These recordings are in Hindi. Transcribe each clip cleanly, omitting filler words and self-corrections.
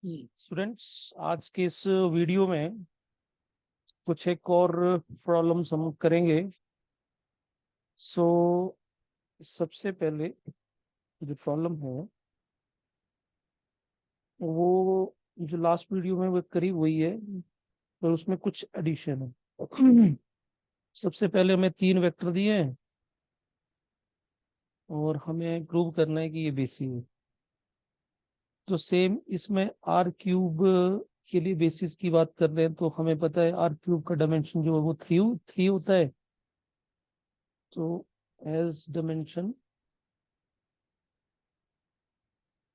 स्टूडेंट्स, आज के इस वीडियो में कुछ एक और प्रॉब्लम्स हम करेंगे। सो सबसे पहले जो प्रॉब्लम है वो जो लास्ट वीडियो में वो करी वही है, पर उसमें कुछ एडिशन है। सबसे पहले हमें 3 वेक्टर दिए हैं और हमें प्रूव करना है कि ये बेसिस है। तो सेम इसमें आर क्यूब के लिए बेसिस की बात कर रहे हैं, तो हमें पता है आर क्यूब का डायमेंशन जो है वो थ्री थ्री होता है। तो एज डायमेंशन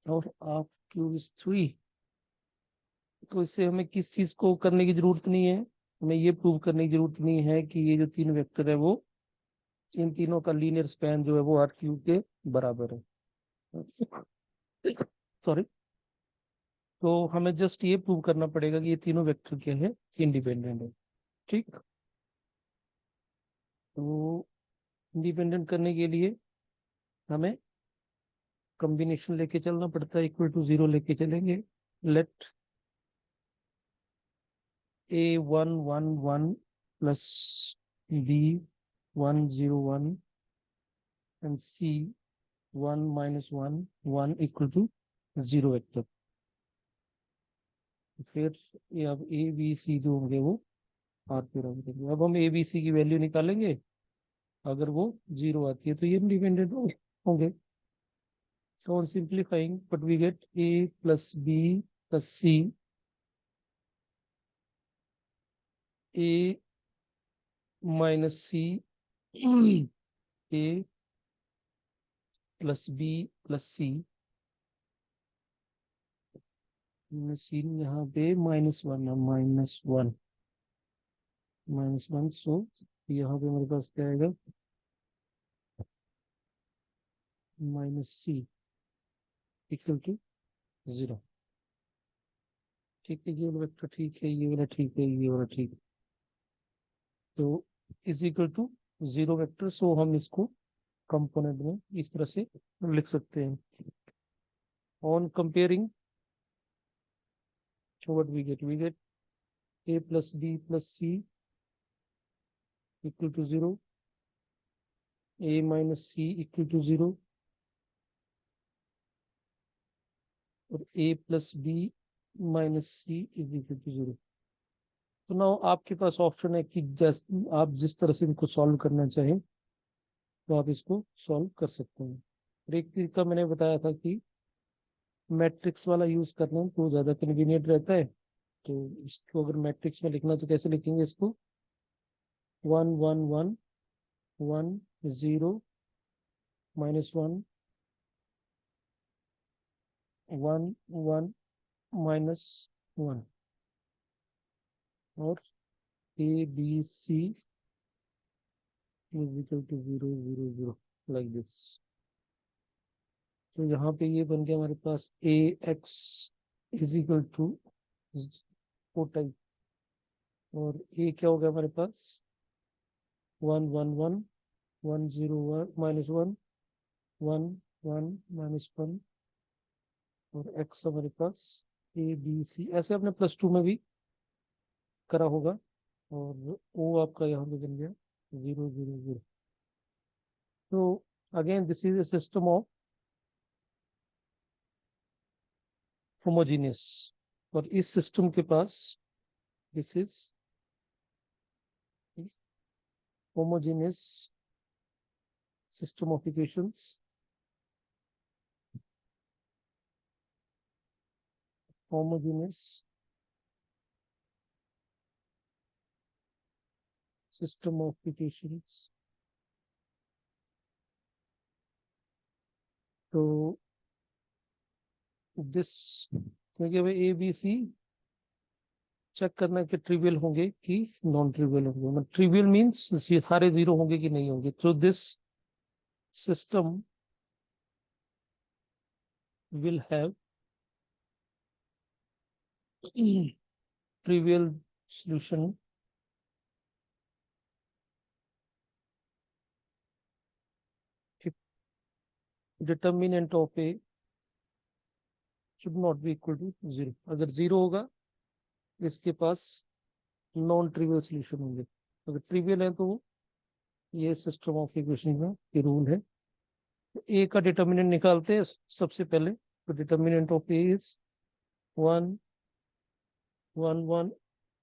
और आर क्यूब इज 3, तो इससे हमें किस चीज को करने की जरूरत नहीं है, हमें ये प्रूव करने की जरूरत नहीं है कि ये जो 3 वेक्टर है वो इन तीनों का लीनियर स्पैन जो है वो आर क्यूब के बराबर है। सॉरी। तो हमें जस्ट ये प्रूव करना पड़ेगा कि ये तीनों वेक्टर क्या है, इंडिपेंडेंट है। ठीक। तो इंडिपेंडेंट करने के लिए हमें कॉम्बिनेशन लेके चलना पड़ता है, इक्वल टू 0 लेके चलेंगे। Let A111 plus B101 and C1 - 1 equal to 0 vector. फिर ये अब ए बी सी जो होंगे वो आर पे रन करेंगे। अब हम ए बी सी की वैल्यू निकालेंगे। अगर वो 0 आती है तो ये इंडिपेंडेंट होंगे। और simplifying but we get a plus b plus c, a minus c, a plus b plus c, मशीन यहाँ पे -1 है, -1 सो यहाँ पे मेरे पास क्या आएगा, -c इक्वल टू 0। ठीक है, ये वाला वेक्टर ठीक है, ये वाला ठीक है, ये वाला ठीक है। तो इज इक्वल टू 0 वेक्टर। सो हम इसको कंपोनेंट में इस तरह से लिख सकते हैं। On comparing what we get a plus b plus c equal to 0, a minus c equal to 0 और a plus b minus c is equal to 0। तो नाउ आपके पास ऑप्शन है कि आप जिस तरह से इनको सॉल्व करना चाहें तो आप इसको सॉल्व कर सकते हैं। और एक तरीका मैंने बताया था कि मैट्रिक्स वाला यूज करना तो ज़्यादा कन्वीनियंट रहता है। तो इसको अगर मैट्रिक्स में लिखना तो कैसे लिखेंगे इसको, 1 1 1 1 -1 1 1 -1 और A B C is equal to 0 0 0 like this. तो यहाँ पे ये बन गया हमारे पास A X is equal to 4 type, और ए क्या हो गया हमारे पास 1 1 1 1 0 1 -1 1 1 -1 और एक्स हमारे पास ए बी सी, ऐसे आपने +2 में भी करा होगा। और ओ आपका यहाँ पे बन गया 0 0 0। तो again this is a system of homogeneous, और इस सिस्टम के पास this is homogeneous system of equations, homogeneous system of equations. तो दिस, क्योंकि हमें ए बी सी चेक करना है कि ट्रिवियल होंगे कि नॉन ट्रिवियल होंगे, मतलब ट्रिवियल मीन्स सारे 0 होंगे कि नहीं होंगे। तो this system will have trivial solution if determinant of a should not be equal to zero. अगर जीरो होगा इसके पास नॉन ट्रिवियल सोल्यूशन होंगे, अगर ट्रिवियल है तो ये सिस्टम ऑफ इक्वेशन का ये रूल है। तो ए का डिटर्मिनेंट निकालते हैं सबसे पहले। तो determinant of A is 1 1 1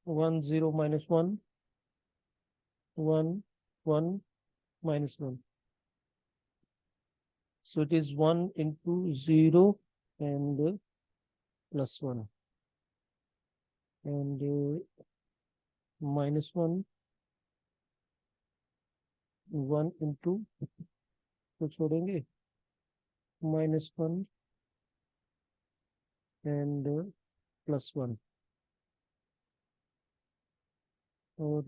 1 0 minus 1 1 1 minus 1. So it is 1 into 0 and plus 1 and minus 1 1 into तो छोड़ेंगे minus 1 and plus 1 और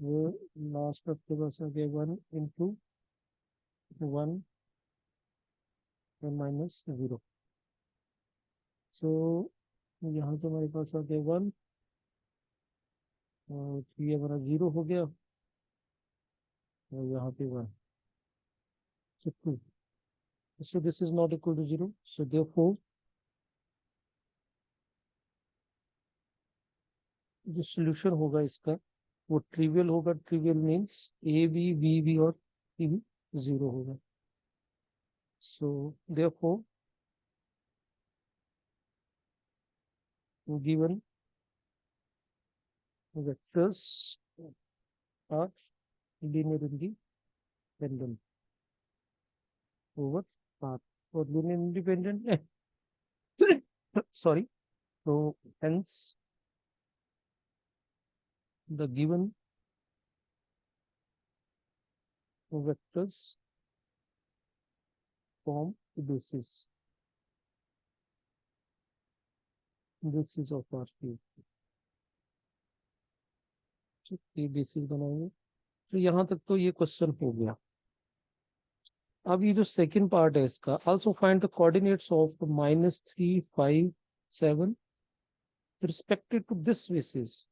लास्ट आपके पास आ गया 1 into 1 and minus 0। सो यहाँ से हमारे पास आ गया 1 और ये हमारा 0 हो गया और यहाँ पे 1, so 2। So this is not equal to 0, so therefore जो सोल्यूशन होगा इसका वो ट्रिवियल होगा। Trivial means a b b b और सी बी जीरो होगा। So therefore given vectors are linear independent over पाथ और लीनियर इंडिपेंडेंट है सॉरी। तो hence the given vectors form the basis of our field। ये बेसिस बनाएंगे। तो यहाँ तक तो ये क्वेश्चन हो गया। अब ये जो सेकंड पार्ट है इसका, also find the coordinates of -3 5 7 respective to this basis।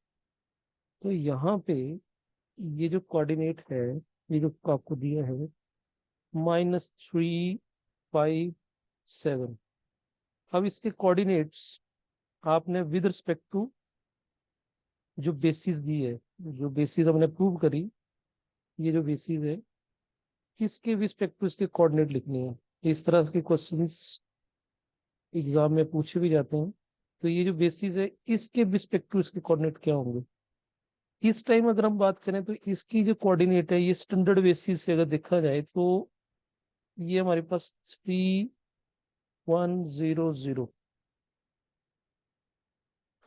तो यहाँ पे ये जो कोऑर्डिनेट है ये जो आपको दिया है -3 5 7, अब इसके कोऑर्डिनेट्स आपने विद रिस्पेक्ट टू जो बेसिस दी है, जो बेसिस हमने प्रूव करी, ये जो बेसिस है किसके रिस्पेक्ट टू इसके कोऑर्डिनेट लिखने हैं। इस तरह के क्वेश्चंस एग्जाम में पूछे भी जाते हैं। तो ये जो बेसिस है इसके रिस्पेक्ट टू इसके कोऑर्डिनेट क्या होंगे। इस टाइम अगर हम बात करें तो इसकी जो कोऑर्डिनेट है ये स्टैंडर्ड बेसिस से अगर देखा जाए तो ये हमारे पास 3 1 0 0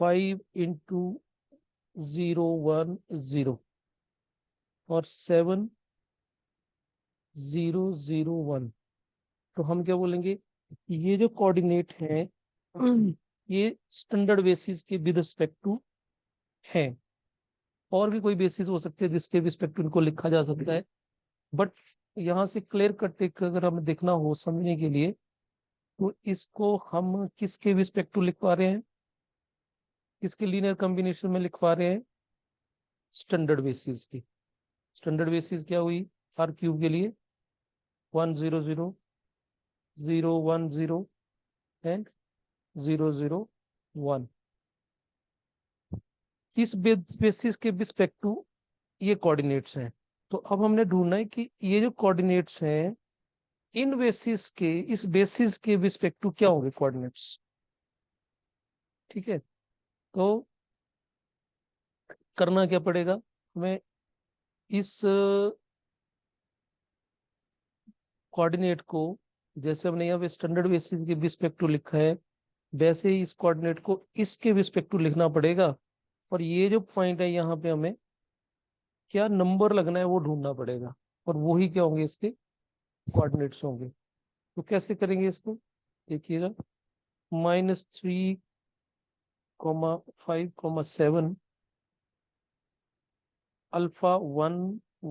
5 into 0 1 0 और 7 0 0 1। तो हम क्या बोलेंगे, ये जो कोऑर्डिनेट है ये स्टैंडर्ड बेसिस के विद रिस्पेक्ट टू है। और भी कोई बेसिस हो सकते हैं जिसके रिस्पेक्ट टू इनको लिखा जा सकता है, बट यहाँ से क्लियर कट एक अगर हमें देखना हो समझने के लिए तो इसको हम किसके रिस्पेक्ट टू लिखवा रहे हैं, किसके लीनियर कॉम्बिनेशन में लिखवा रहे हैं, स्टैंडर्ड बेसिस की। स्टैंडर्ड बेसिस क्या हुई आर क्यूब के लिए 1 0 0 0 1 0 एंड 0 0 1। इस बेसिस के रिस्पेक्ट टू ये कोऑर्डिनेट्स हैं। तो अब हमने ढूंढना है कि ये जो कोऑर्डिनेट्स हैं इन बेसिस के, इस बेसिस के रिस्पेक्ट टू क्या होंगे कोऑर्डिनेट्स। ठीक है, तो करना क्या पड़ेगा हमें, इस कोऑर्डिनेट को जैसे हमने यहाँ पे स्टैंडर्ड बेसिस के रिस्पेक्ट टू लिखा है वैसे ही इस कोऑर्डिनेट को इसके रिस्पेक्ट टू लिखना पड़ेगा। और ये जो पॉइंट है यहाँ पे हमें क्या नंबर लगना है वो ढूंढना पड़ेगा और वो ही क्या होंगे इसके कोऑर्डिनेट्स होंगे। तो कैसे करेंगे इसको देखिएगा, -3 5 7 alpha 1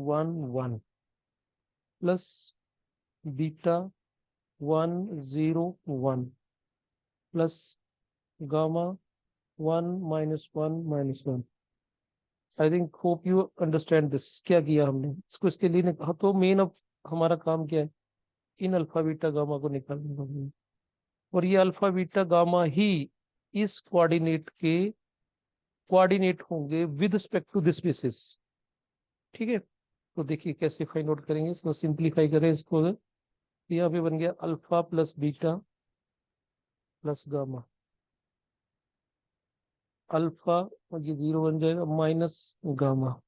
1 1 plus beta 1 0 1 plus gamma 1 -1 -1। I think hope you understand this. क्या किया हमने इसको इसके लिए कहा, तो मेन अब हमारा काम क्या है, इन अल्फा बीटा गामा को निकालने का। और ये अल्फा बीटा गामा ही इस कोऑर्डिनेट के कोऑर्डिनेट होंगे with respect to this basis. ठीक है, तो देखिए कैसे फाइंड आउट करेंगे इसको, सिंप्लीफाई करें इसको अगर, तो यहाँ पे बन गया alpha plus beta plus gamma. Alpha, और ये जीरो बन जाएगा, minus gamma.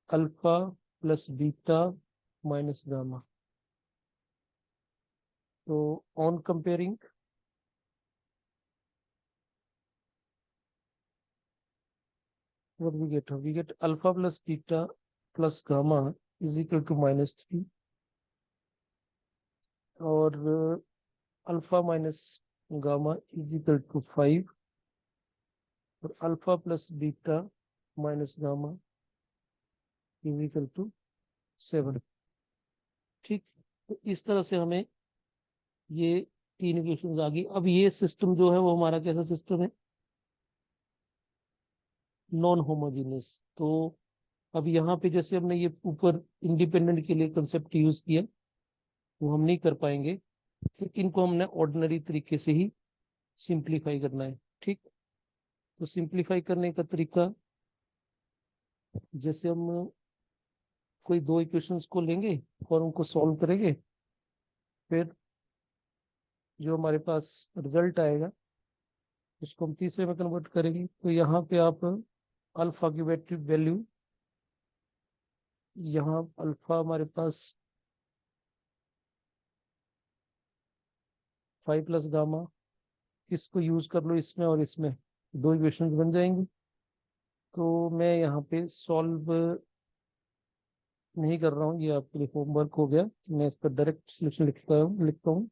Alpha plus beta minus gamma. तो on comparing, what we get alpha plus beta plus gamma is equal to -3, और alpha minus gamma is equal to 5, और alpha plus beta minus gamma is equal to 7। ठीक, तो इस तरह से हमें ये तीन इक्वेशंस आ गई। अब ये सिस्टम जो है वो हमारा कैसा सिस्टम है, नॉन होमोजेनियस। तो अब यहाँ पे जैसे हमने ये ऊपर इंडिपेंडेंट के लिए कंसेप्ट यूज किया, वो हम नहीं कर पाएंगे, तो इनको हमने ऑर्डिनरी तरीके से ही सिंप्लीफाई करना है। ठीक, तो सिंप्लीफाई करने का तरीका, जैसे हम कोई दो इक्वेशंस को लेंगे और उनको सॉल्व करेंगे, फिर जो हमारे पास रिजल्ट आएगा उसको हम तीसरे में कन्वर्ट करेंगे। तो यहाँ पे आप अल्फा की वैल्यू, यहाँ अल्फा हमारे पास 5 प्लस गामा, इसको यूज कर लो इसमें और इसमें, दो इक्वेशंस बन जाएंगी। तो मैं यहाँ पे सॉल्व नहीं कर रहा हूँ, ये आपके लिए होमवर्क हो गया। मैं इस पर डायरेक्ट सोल्यूशन लिखता हूँ।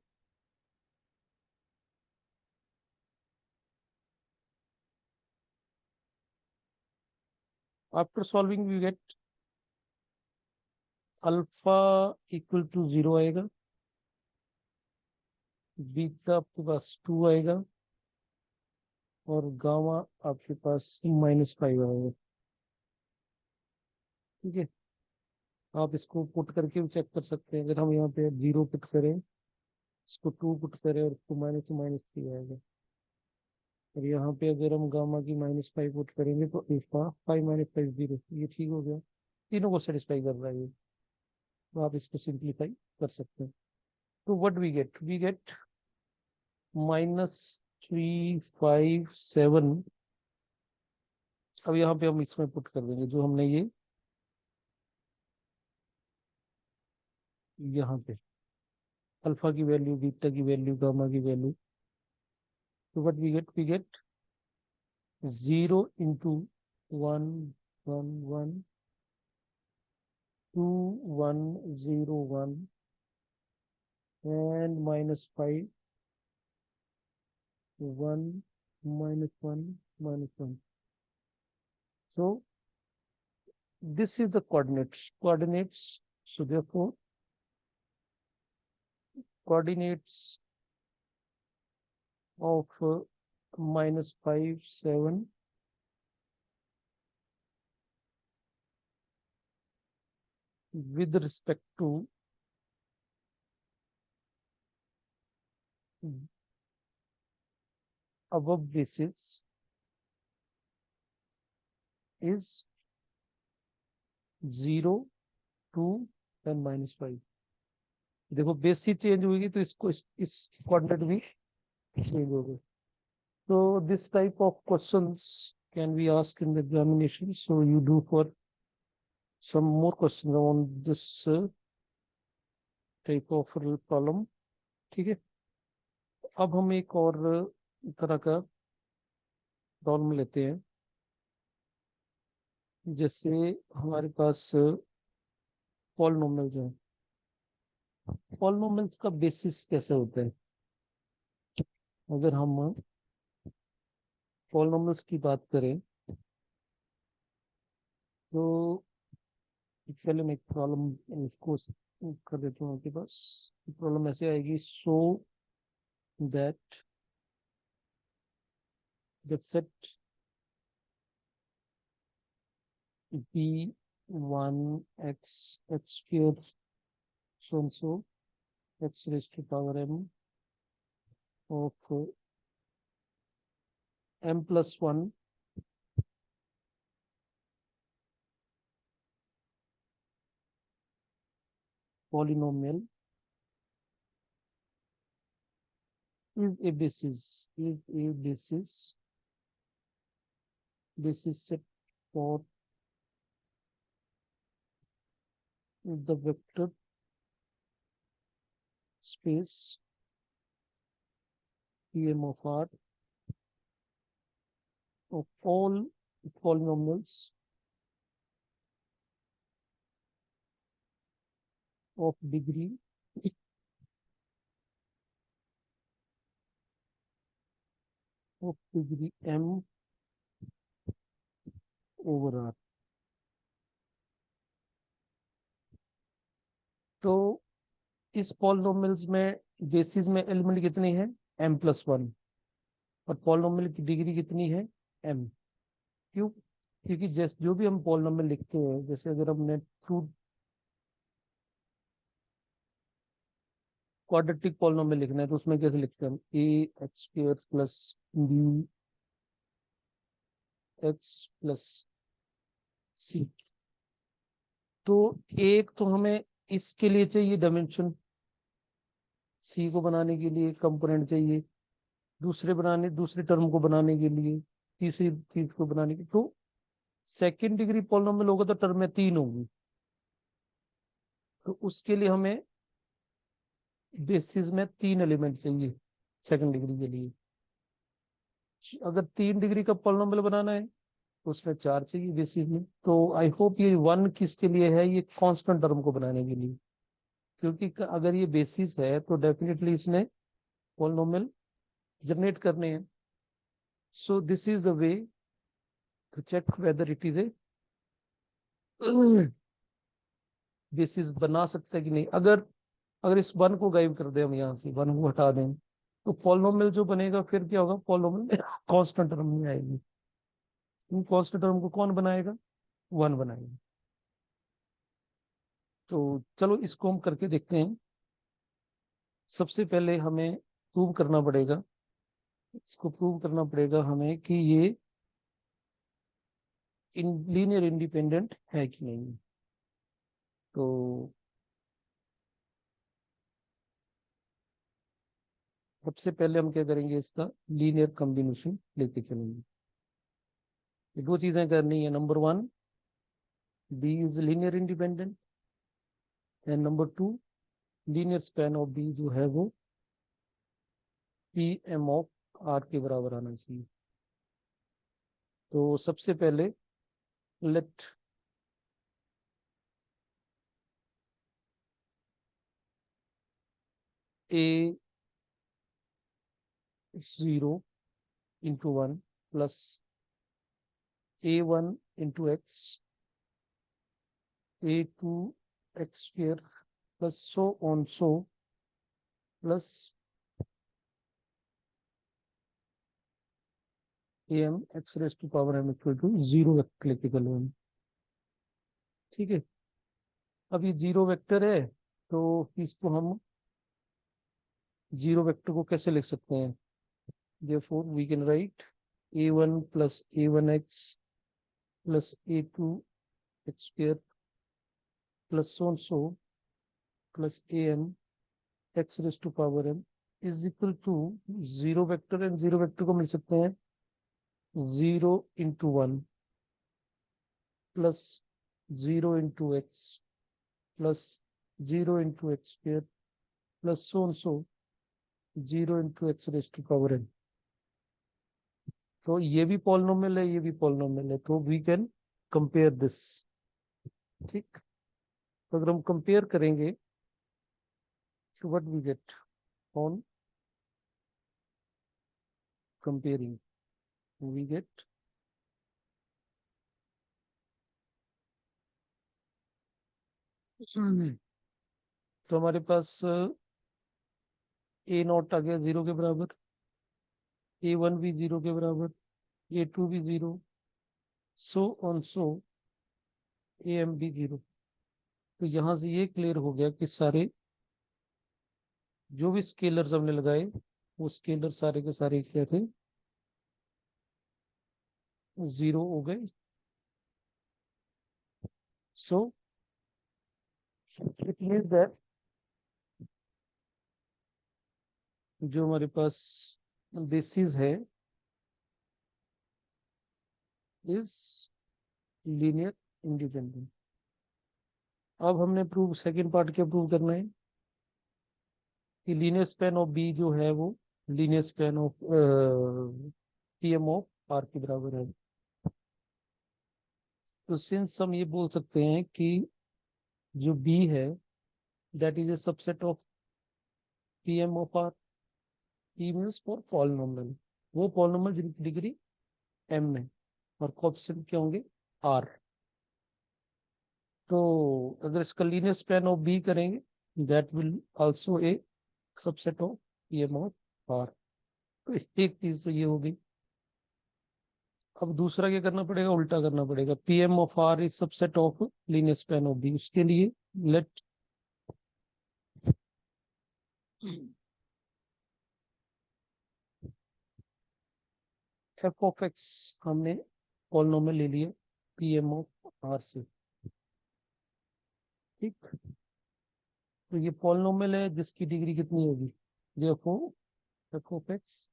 After solving we get alpha equal to 0 आएगा, बीटा आपके पास 2 आएगा, और गामा आपके पास -5 आएगा। ठीक है, आप इसको पुट करके भी चेक कर सकते हैं। अगर हम यहाँ पे 0 पुट करें, इसको 2 पुट करें, और इसको माइनस तो -3 आएगा। और यहाँ पे अगर हम गामा की -5 पुट करेंगे तो अल्फा 5 - 5 0, ये ठीक हो गया, तीनों को सेटिस्फाई कर रहा है ये। तो आप इसको सिंप्लीफाई कर सकते हैं। तो व्हाट वी गेट -357। अब यहाँ पे हम इसमें पुट कर देंगे जो हमने ये यहाँ पे अल्फा की वैल्यू, बीटा की वैल्यू, गामा की वैल्यू। तो what we gate 0 into 1 1 1 2 1 0 1 and -5 1 -1 -1। So this is the coordinates. So therefore coordinates of -5 7 with respect to above basis is 0 2 and -5। देखो बेसिस चेंज होगी तो इसको इस कोऑर्डिनेट भी चेंज होगा। So this type of questions can be asked in the examination. So you do for some more questions on this type of problem। ठीक है, अब हम एक और तरह का प्रॉब्लम लेते हैं। जैसे हमारे पास पॉलिनोमियल्स हैं। पॉलिनोमियल्स का बेसिस कैसे होता है, अगर हम पॉलिनोमियल्स की बात करें तो पहले मैं एक प्रॉब्लम इसको कर देता हूँ आपके पास। प्रॉब्लम ऐसे आएगी, so that the set b1 x x square so and so x raised to power m of m+1 polynomial is a basis set for the vector space Pm of R of all polynomials of degree m over R. तो इस पॉलिनोमियल्स में बेसिस में एलिमेंट कितनी है m+1 और पॉलिनोमियल की डिग्री कितनी है m। क्यों? क्योंकि जैसे जो भी हम पॉलिनोमियल लिखते हैं, जैसे अगर हमने टू क्वाड्रेटिक पॉलिनोमियल लिखना है तो उसमें कैसे लिखते हैं हम a² plus b x plus c। तो एक तो हमें इसके लिए चाहिए डायमेंशन, सी को बनाने के लिए कंपोनेंट चाहिए, दूसरे टर्म को बनाने के लिए, तीसरी चीज को बनाने के, तो सेकेंड डिग्री पॉलिनोमियल होगा तो टर्म में 3 होगी। तो उसके लिए हमें बेसिस में 3 एलिमेंट चाहिए सेकंड डिग्री के लिए। अगर 3 डिग्री का पॉलिनोमियल बनाना है तो उसमें 4 चाहिए बेसिस में। तो आई होप ये 1 किसके लिए है, ये कांस्टेंट टर्म को बनाने के लिए, क्योंकि अगर ये बेसिस है तो डेफिनेटली इसने पॉलिनोमियल जनरेट करने हैं। So this is the way to check whether it is a basis बना सकता है कि नहीं। अगर अगर इस 1 को गायब कर दें, हम यहाँ से 1 को हटा दें, तो पॉलिनोमियल जो बनेगा फिर क्या होगा, पॉलिनोमियल कांस्टेंट टर्म में आएगी। कांस्टेंट टर्म को कौन बनाएगा, 1 बनाएगा। तो चलो इसको हम करके देखते हैं। सबसे पहले हमें प्रूव करना पड़ेगा, इसको प्रूव करना पड़ेगा हमें कि ये लीनियर इंडिपेंडेंट है कि नहीं। तो सबसे पहले हम क्या करेंगे, इसका लीनियर कॉम्बिनेशन लेके चलेंगे। ये 2 चीजें करनी है। Number 1, b is linear independent, and number 2, linear span of B जो है वो पी एम ऑफ आर के बराबर आना चाहिए। तो सबसे पहले late a 0 into 1 plus a1 into x a2 x square plus so on so plus am x raised to power m equal to 0 vector लेके चलो हम। ठीक है, अब ये 0 वेक्टर है तो इसको हम 0 वेक्टर को कैसे लिख सकते हैं, therefore we can write a1 plus a1x plus a2 x square plus so on so plus am x raised to power m is equal to 0 vector, and 0 vector को मिल सकते हैं 0 into 1 plus 0 into x plus 0 into x square plus so and so 0 into x raised to power n। तो ये भी पॉलिनोमियल है, ये भी पॉलिनोमियल है, तो वी कैन कंपेयर दिस। ठीक, तो अगर हम कंपेयर करेंगे तो what we get on comparing, we get तो हमारे पास ए नॉट आ गया 0 के बराबर, a1 भी 0 के बराबर, a2 भी 0, सो ऑन सो am भी 0। तो यहां से ये क्लियर हो गया कि सारे जो भी स्केलर्स हमने लगाए वो स्केलर सारे के सारे क्या थे, 0 हो गए. So it means that जो हमारे पास बेसिस है इज लीनियर इंडिपेंडेंट. अब हमने प्रूव सेकंड पार्ट क्या प्रूव करना है कि लीनियर स्पैन ऑफ बी जो है वो linear span of PM of R के बराबर है. तो सिंस हम ये बोल सकते हैं कि जो बी है that is a subset of PM of R. P means for polynomial, वो पॉलिनोमियल जिनकी डिग्री एम है और कोएफिशिएंट क्या होंगे आर. तो अगर इसका लीनियर स्पैन ऑफ बी करेंगे that will also a subset of PM of R. तो एक चीज तो ये होगी. अब दूसरा क्या करना पड़ेगा, उल्टा करना पड़ेगा. PM of R is subset of linear span of b. उसके लिए लेट एफ ऑफ एक्स हमने पॉलिनोमियल ले लिया पीएम ऑफ आर से. ठीक. तो ये पॉलिनोमियल है जिसकी डिग्री कितनी होगी. Therefore f of x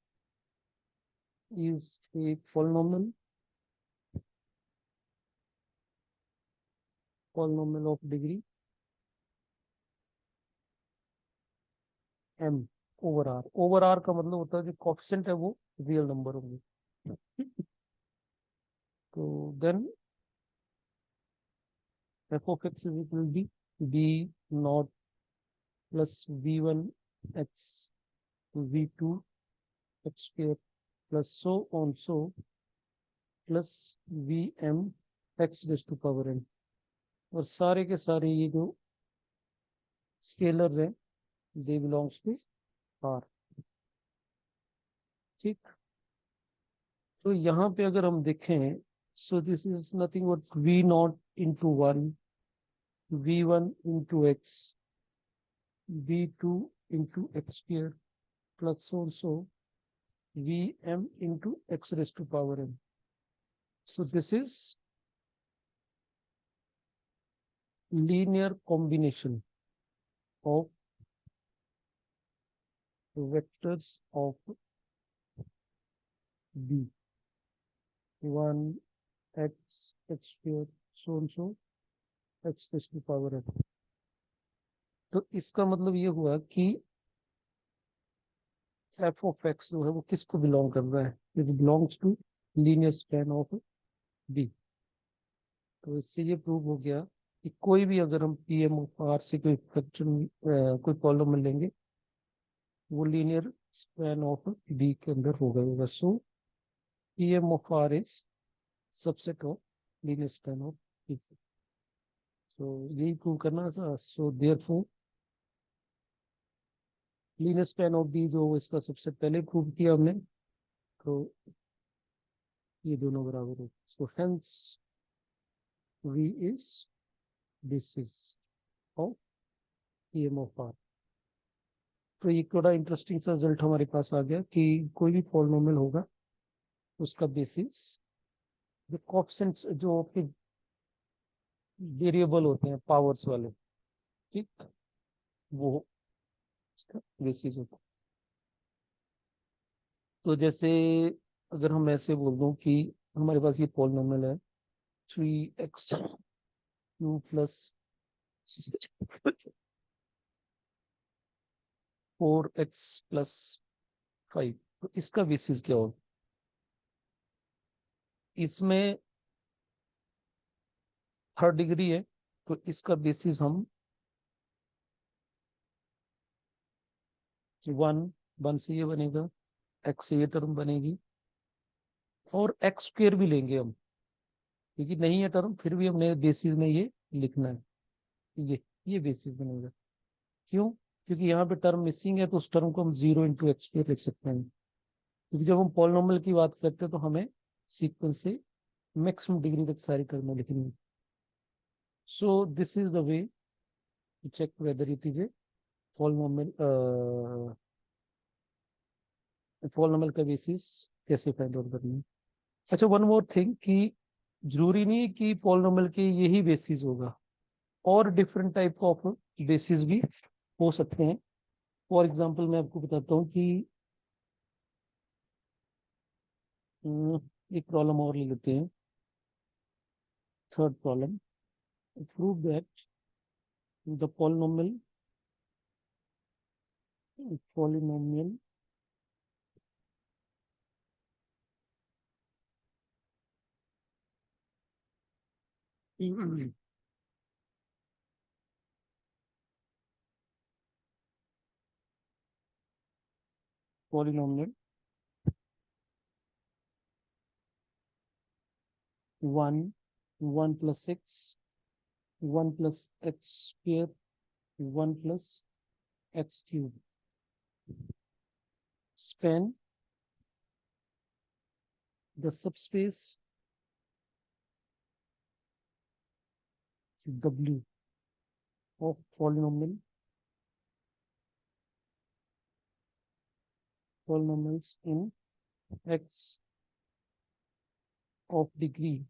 is a polynomial of degree M over R. Over R का मतलब होता है जो कोएफिशिएंट है वो रियल नंबर होंगे. तो then f of x is equal b b naught plus v one x v two x square plus so on so plus v M x raise to power N. और सारे के सारे ये जो स्केलर्स हैं दे बिलोंग्स टू आर. ठीक. तो यहाँ पे अगर हम देखें so this is nothing but v naught into one v one into x v two into x square plus also v M into x raise to power N. So this is linear combination of vectors of B. 1 x x square so and so x raised to power n. तो इसका मतलब ये हुआ कि f of x जो है वो किसको बिलोंग कर रहा है. It belongs to linear span of B. तो इससे ये प्रूव हो गया कि कोई भी अगर हम पी एम ऑफ आर से कोई फंक्शन कोई पॉलिनोमियल लेंगे वो लीनियर स्पैन ऑफ बी के अंदर हो गएगा. So P M of R is subset of linear span of B. तो यही प्रूव करना था. So therefore linear span of B जो इसका सबसे पहले प्रूव किया हमने तो ये दोनों बराबर हो. So hence v is basis of P M of R. तो ये थोड़ा इंटरेस्टिंग सा रिजल्ट हमारे पास आ गया कि कोई भी पॉलिनोमियल होगा उसका बेसिस जो कोएफिशिएंट्स जो आपके वेरिएबल होते हैं पावर्स वाले. ठीक. वो इसका बेसिस होता है. तो जैसे अगर हम ऐसे बोल दूं कि हमारे पास ये पॉलिनोमियल है 3x2 प्लस 4x प्लस 5. तो इसका बेसिस क्या होगा. इसमें थर्ड डिग्री है तो इसका बेसिस हम 1 से ये बनेगा x से ये टर्म बनेगी और x स्क्वायर भी लेंगे हम क्योंकि नहीं है टर्म फिर भी हमने बेसिस में ये लिखना है. ये बेसिस बनेगा. क्यों. क्योंकि यहाँ पे टर्म मिसिंग है तो उस टर्म को हम 0 इंटू एक्स स्क्वायर लिख सकते हैं. क्योंकि जब हम पॉलिनोमियल की बात करते हैं तो हमें सीक्वेंस से मैक्सिमम डिग्री तक सारी टर्में लिखनी है. So this is the way to check whether it is a polynomial. Polynomial का बेसिस कैसे फाइंड आउट करना है. अच्छा, वन मोर थिंग कि जरूरी नहीं है कि पॉलिनोमियल के यही बेसिस होगा, और डिफरेंट टाइप ऑफ बेसिस भी हो सकते हैं। फॉर एग्जांपल मैं आपको बताता हूँ कि एक प्रॉब्लम और ले लेते हैं। Third problem, prove that the polynomial polynomial 1 1 + x 1 + x² 1 + x³ span the subspace W of polynomials in x of degree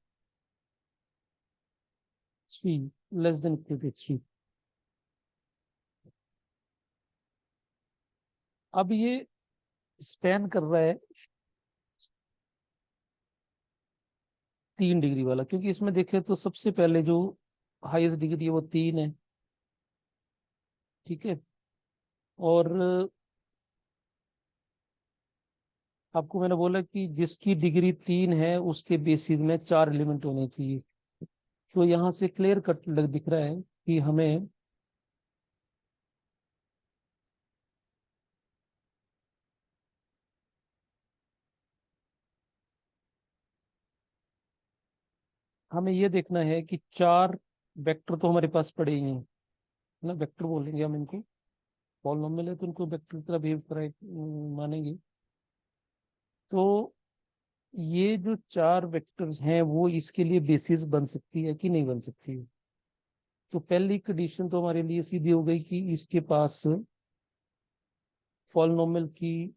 3 less than equal to 3। अब ये स्पैन कर रहा है 3 डिग्री वाला, क्योंकि इसमें देखें तो सबसे पहले जो हाईएस्ट डिग्री है वो 3 है, ठीक है। और आपको मैंने बोला कि जिसकी डिग्री 3 है उसके बेसिस में 4 एलिमेंट होने चाहिए। तो यहाँ से क्लियर कट दिख रहा है कि हमें ये देखना है कि 4 वेक्टर तो हमारे पास पड़े ही हैं, है ना। वेक्टर बोलेंगे हम इनको, पॉलिनोमियल है तो उनको वेक्टर की तरह बिहेव कराए मानेंगे। तो ये जो 4 वेक्टर्स हैं वो इसके लिए बेसिस बन सकती है कि नहीं बन सकती है। तो पहली कंडीशन तो हमारे लिए सीधी हो गई कि इसके पास पॉलिनोमियल की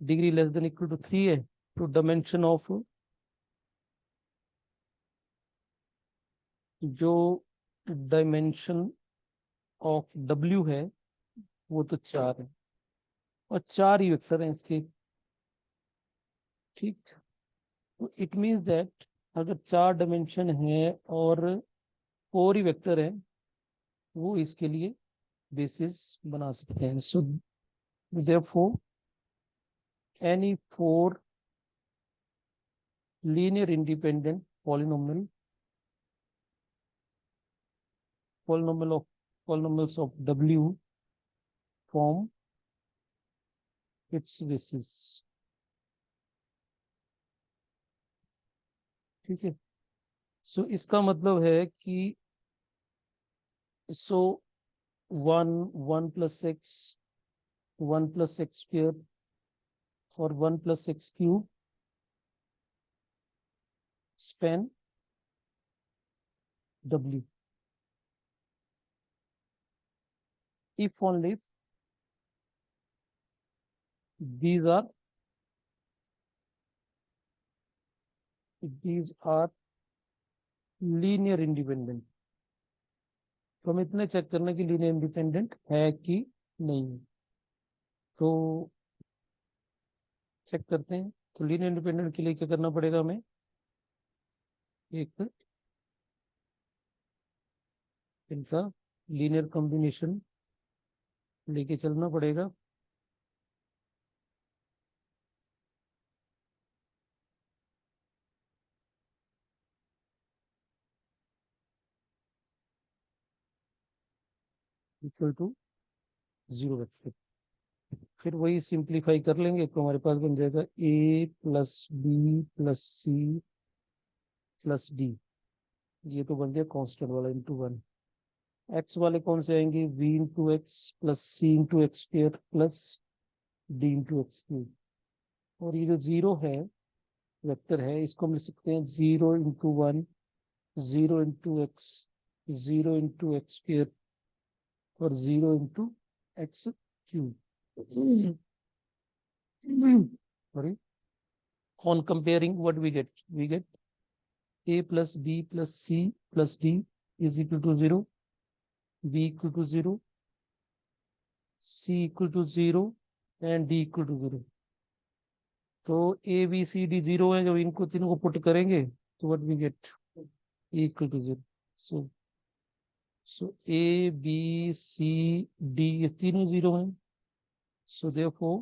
degree less than equal to 3 है। तो डायमेंशन ऑफ जो डायमेंशन ऑफ W है वो तो 4 है, और 4 ही वेक्टर हैं इसके, ठीक। तो इट मीन्स दैट अगर 4 डायमेंशन है और 4 ही वेक्टर है, वो इसके लिए बेसिस बना सकते हैं। So therefore any 4 linear independent polynomial of polynomials of W form its basis, ठीक है। सो इसका मतलब है कि सो 1 1 + x 1 + x² और 1 + x³ span W if only if these are linear independent. तो हमें इतने चेक करना कि लीनियर इंडिपेंडेंट है कि नहीं। तो चेक करते हैं। तो लीनियर इंडिपेंडेंट के लिए क्या करना पड़ेगा हमें, एक इनका लीनियर कॉम्बिनेशन लेके चलना पड़ेगा। Equal to 0 vector. फिर वही सिंप्लीफाई कर लेंगे तो हमारे पास बन जाएगा A + B + C + D। ये तो बन गया कांस्टेंट वाला इंटू 1। एक्स वाले कौन से आएंगे, V × x + C × x² + D × x³। और ये जो 0 है वेक्टर है, इसको हम लिख सकते हैं 0 × 1 0 × x 0 × x² और 0 × x³ sorry. On comparing, what we get? We get a plus b plus c plus d is equal to 0, b equal to 0, c equal to 0 and d equal to 0. तो ए बी सी डी 0 है, जब इनको तीनों को पुट करेंगे तो what we get? Equal to 0. So a B c d ये तीनों 0 हैं. So therefore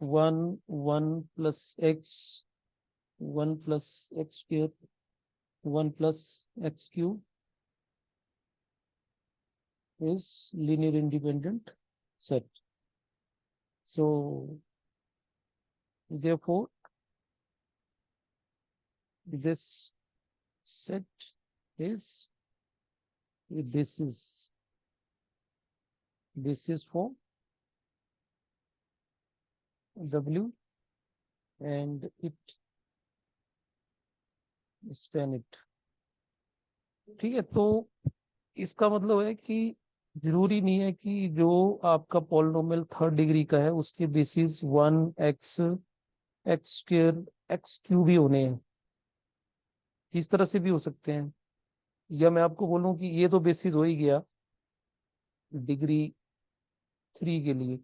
1 1 plus x 1 plus x square 1 plus x cube is linear independent set. So therefore this set is a basis for W and it span it. ठीक है, तो इसका मतलब है कि जरूरी नहीं है कि जो आपका पॉलिनोमियल थर्ड डिग्री का है उसके basis 1x X square X cube ही होने हैं. इस तरह से भी हो सकते हैं. या मैं आपको बोलूं कि ये तो बेसिस हो ही गया डिग्री 3 के लिए,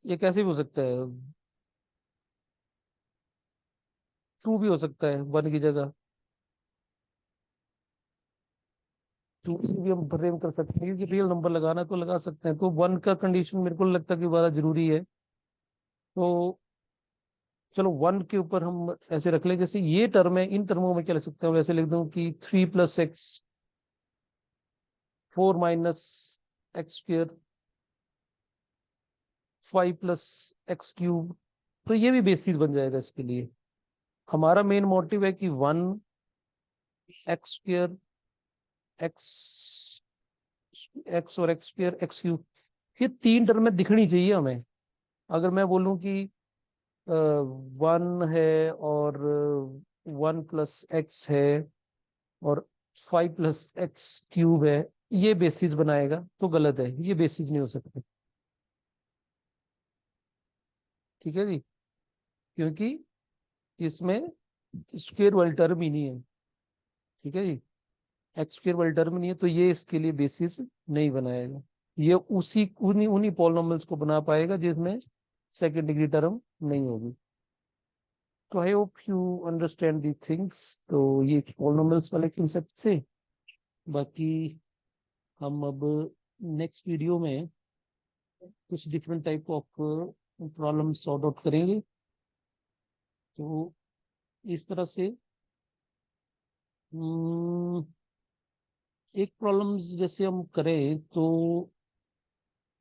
ये कैसे भी हो सकता है? 2 भी हो सकता है 1 की जगह. 2 से भी हम फ्रेम कर सकते हैं, क्योंकि रियल नंबर लगाना तो लगा सकते हैं. तो 1 का कंडीशन मेरे को लगता है कि बड़ा जरूरी है. तो चलो 1 के ऊपर हम ऐसे रख लें, जैसे ये टर्म है, इन टर्मों में क्या लिख सकते हैं? वैसे लिख दूं कि 3 plus x 4 minus x square 5 plus x cube. तो ये भी बेसिस बन जाएगा इसके लिए. हमारा मेन मोटिव है कि 1 एक्स स्क्र एक्स एक्स और एक्स स्क्र एक्स क्यूब, ये तीन टर्म में दिखनी चाहिए हमें. अगर मैं बोलूं कि 1 है और 1 प्लस एक्स है और 5 प्लस एक्स क्यूब है, ये बेसिस बनाएगा, तो गलत है, ये बेसिस नहीं हो सकते. ठीक है जी, क्योंकि इसमें स्क्वेयर वाली टर्म ही नहीं है. ठीक है जी, एक्स स्क्वेयर वाली टर्म नहीं है, तो ये इसके लिए बेसिस नहीं बनाएगा. ये उसी उन्हीं उन्हीं पॉलिनोमियल्स को बना पाएगा जिसमें सेकंड डिग्री टर्म नहीं होगी. तो I hope you understand the things. तो ये पॉलिनोमियल्स वाले कंसेप्ट से. बाकी हम अब नेक्स्ट वीडियो में कुछ different type of problem sort out करेंगे. तो इस तरह से एक प्रॉब्लम जैसे हम करें तो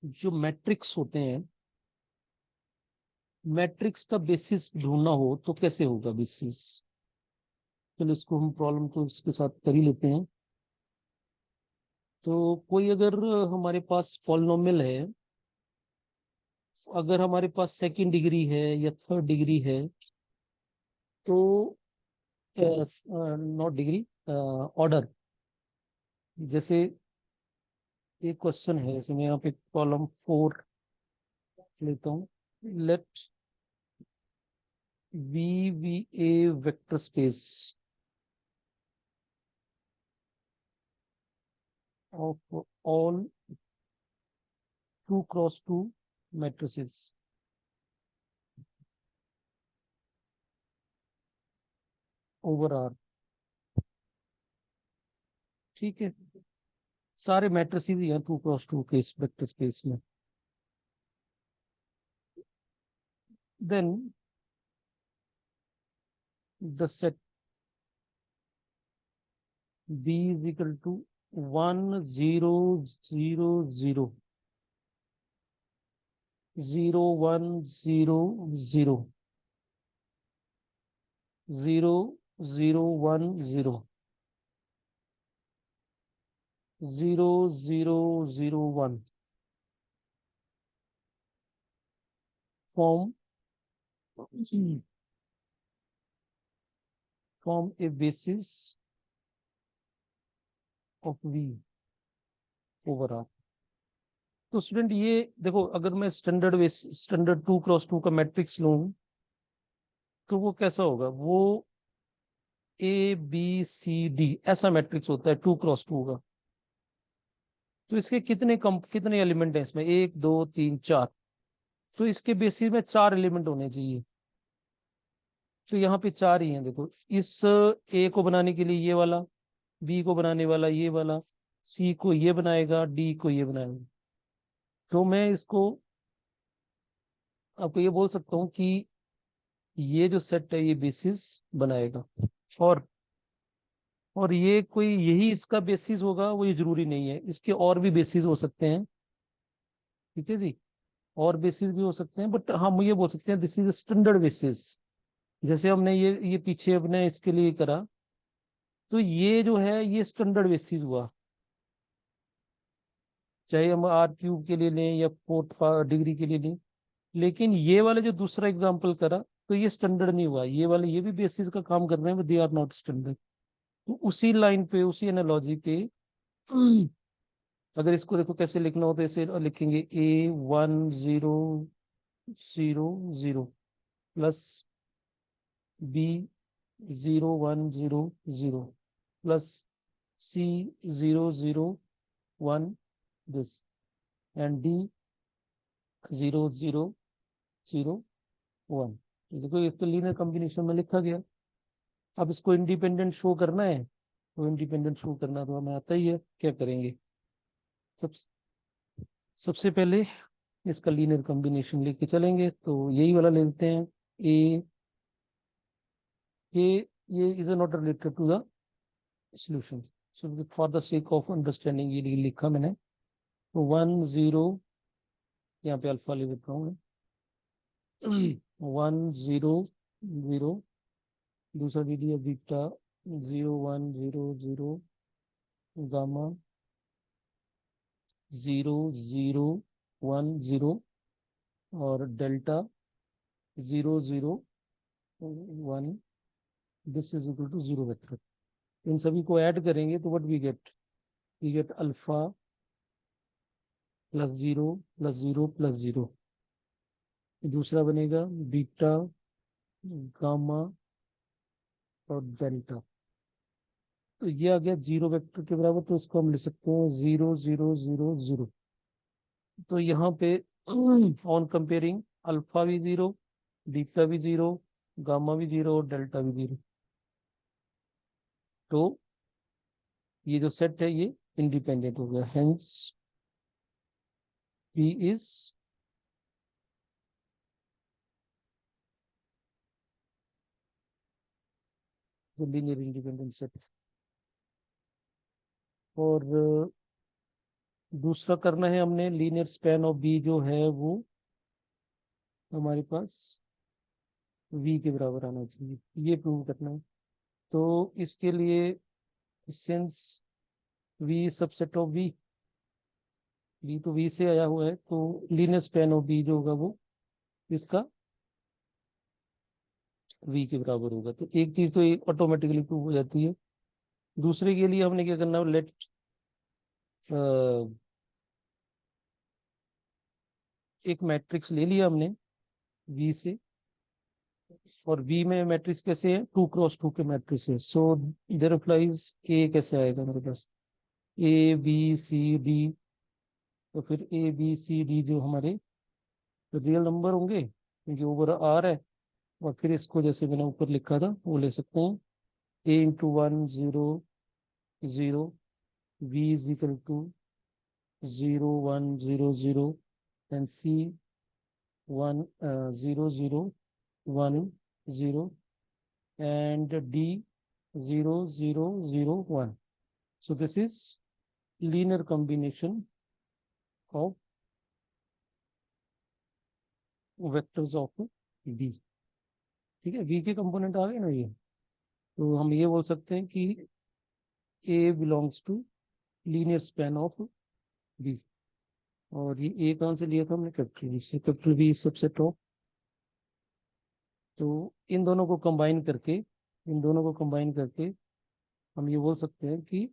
जो मैट्रिक्स होते हैं, मैट्रिक्स का बेसिस ढूंढना हो तो कैसे होगा बेसिस? चलो इसको हम प्रॉब्लम को इसके साथ कर ही लेते हैं. तो कोई अगर हमारे पास पॉलिनोमियल है, अगर हमारे पास सेकंड डिग्री है या थर्ड डिग्री है, तो नॉट डिग्री, ऑर्डर. जैसे एक क्वेश्चन है, जैसे मैं यहाँ पे कॉलम 4 लेता हूँ. Let v be a vector space of all 2 cross 2 matrices over R. ठीक है, सारे मैट्रिसेस ही हैं 2 क्रॉस 2 के इस वेक्टर स्पेस में. Then the set B is equal to 1 0 0 0 0 1 0 0 0 0 1 0 0 0 0 1 form form a basis of V over R. तो स्टूडेंट ये देखो, अगर मैं स्टैंडर्ड 2x2 का मैट्रिक्स लूं तो वो कैसा होगा, वो ABCD ऐसा मैट्रिक्स होता है 2x2 का। तो इसके कितने एलिमेंट हैं इसमें, 1 2 3 4। तो इसके बेसिस में 4 एलिमेंट होने चाहिए। तो यहाँ पे 4 ही हैं देखो। इस ए को बनाने के लिए ये वाला, बी को बनाने वाला ये वाला, सी को ये बनाएगा, डी को ये बनाएगा। तो मैं इसको आपको ये बोल सकता हूँ कि ये जो सेट है ये बेसिस बनाएगा। और और ये कोई यही इसका बेसिस होगा वो ये जरूरी नहीं है, इसके और भी बेसिस हो सकते हैं। ठीक है जी, और बेसिस भी हो सकते हैं, बट हम ये बोल सकते हैं दिस इज स्टैंडर्ड बेसिस। जैसे हमने ये पीछे अपने इसके लिए करा, तो ये जो है ये स्टैंडर्ड बेसिस हुआ। चाहे हम R³ के लिए लें या 4th डिग्री के लिए लें। लेकिन ये वाले जो दूसरा एग्जांपल करा, तो ये स्टैंडर्ड नहीं हुआ। ये वाले ये भी बेसिस का काम कर रहे हैं, दे आर नॉट स्टैंडर्ड। तो उसी लाइन पे, उसी एनालॉजी पे अगर इसको देखो कैसे लिखना हो, तो ऐसे लिखेंगे A1000 plus B0100 plus C001 this and D0001। देखो एक तो लीनियर कॉम्बिनेशन में लिखा गया। अब इसको इंडिपेंडेंट शो करना है, तो इंडिपेंडेंट शो करना तो हमें आता ही है। क्या करेंगे, सब सबसे पहले इसका लीनियर कॉम्बिनेशन लेके चलेंगे, तो यही वाला ले लेते हैं। ए ये is not related to the solution, so for the sake of understanding ये लिखा मैंने। तो 10, यहाँ पे अल्फा ले लेता हूँ 100, दूसरा दे दिया बीटा 0100, गामा 0010, और delta 001। This is equal to 0 vector. इन सभी को ऐड करेंगे तो व्हाट वी गेट अल्फा +0 +0 +0। दूसरा बनेगा बीटा, गामा और डेल्टा। तो ये आ गया 0 वेक्टर के बराबर, तो इसको हम लिख सकते हैं 0 0 0 0। तो यहाँ पे ऑन कंपेयरिंग, अल्फा भी 0, बीटा भी 0, गामा भी 0 और डेल्टा भी 0। तो ये जो सेट है ये इंडिपेंडेंट हो गया, hence P is the linear independent set. और दूसरा करना है हमने, लीनियर स्पैन ऑफ बी जो है वो हमारे पास V के बराबर आना चाहिए, ये प्रूव करना है। तो इसके लिए since V subset of V तो V से आया हुआ है, तो लीनियर स्पैन ऑफ B जो होगा वो इसका V के बराबर होगा। तो एक चीज तो ये ऑटोमेटिकली प्रूव हो जाती है। दूसरे के लिए हमने क्या करना है, लेट एक मैट्रिक्स ले लिया हमने V से, और V में मैट्रिक्स कैसे है, 2x2 के मैट्रिक्स है। सो देयर अप्लाइज A कैसे आएगा मेरे पास, ABCD। तो फिर ABCD जो हमारे रियल नंबर होंगे, क्योंकि ओवर R है। और फिर इसको जैसे मैंने ऊपर लिखा था वो ले सकते हैं, A × 1 0 0, V is equal to 0 1 0 0, and C 1 0 0 1 0, and D 0 0 0 1। So this is linear combination of vectors of V। ठीक है, V के कंपोनेंट आ गए ना ये। तो हम ये बोल सकते हैं कि A belongs to linear span of V। और ये A कहाँ से लिया था हमने, कैपिटल V से। कैपिटल V सबसेट ऑफ, तो इन दोनों को कंबाइन करके हम ये बोल सकते हैं कि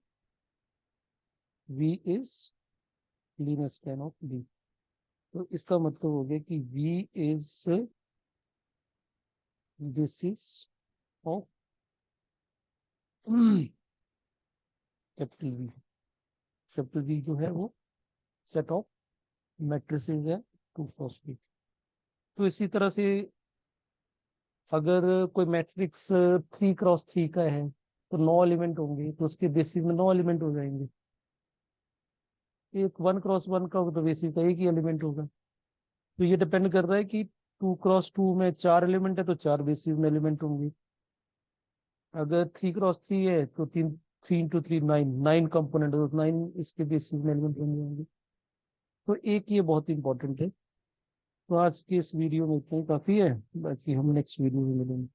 V is linear span of B. तो इसका मतलब हो गया कि V is basis of capital V। Capital V जो है वो सेट ऑफ मैट्रिसेस है 2 × 3। तो इसी तरह से अगर कोई मैट्रिक्स 3 × 3 का है तो 9 एलिमेंट होंगे, तो उसके बेसिस में 9 एलिमेंट हो जाएंगे। एक 1 × 1 का होगा तो बेसिस का एक ही एलिमेंट होगा। तो ये डिपेंड कर रहा है कि 2 × 2 में 4 एलिमेंट है तो 4 बेसिस में एलिमेंट होंगे। अगर 3 × 3 है तो 3 × 3 9 कंपोनेंट, तो 9 इसके बेसिस में एलिमेंट होंगे। तो एक ये बहुत इंपॉर्टेंट है। तो आज के इस वीडियो में इतना ही काफी है, बाकी हम नेक्स्ट वीडियो में मिलेंगे।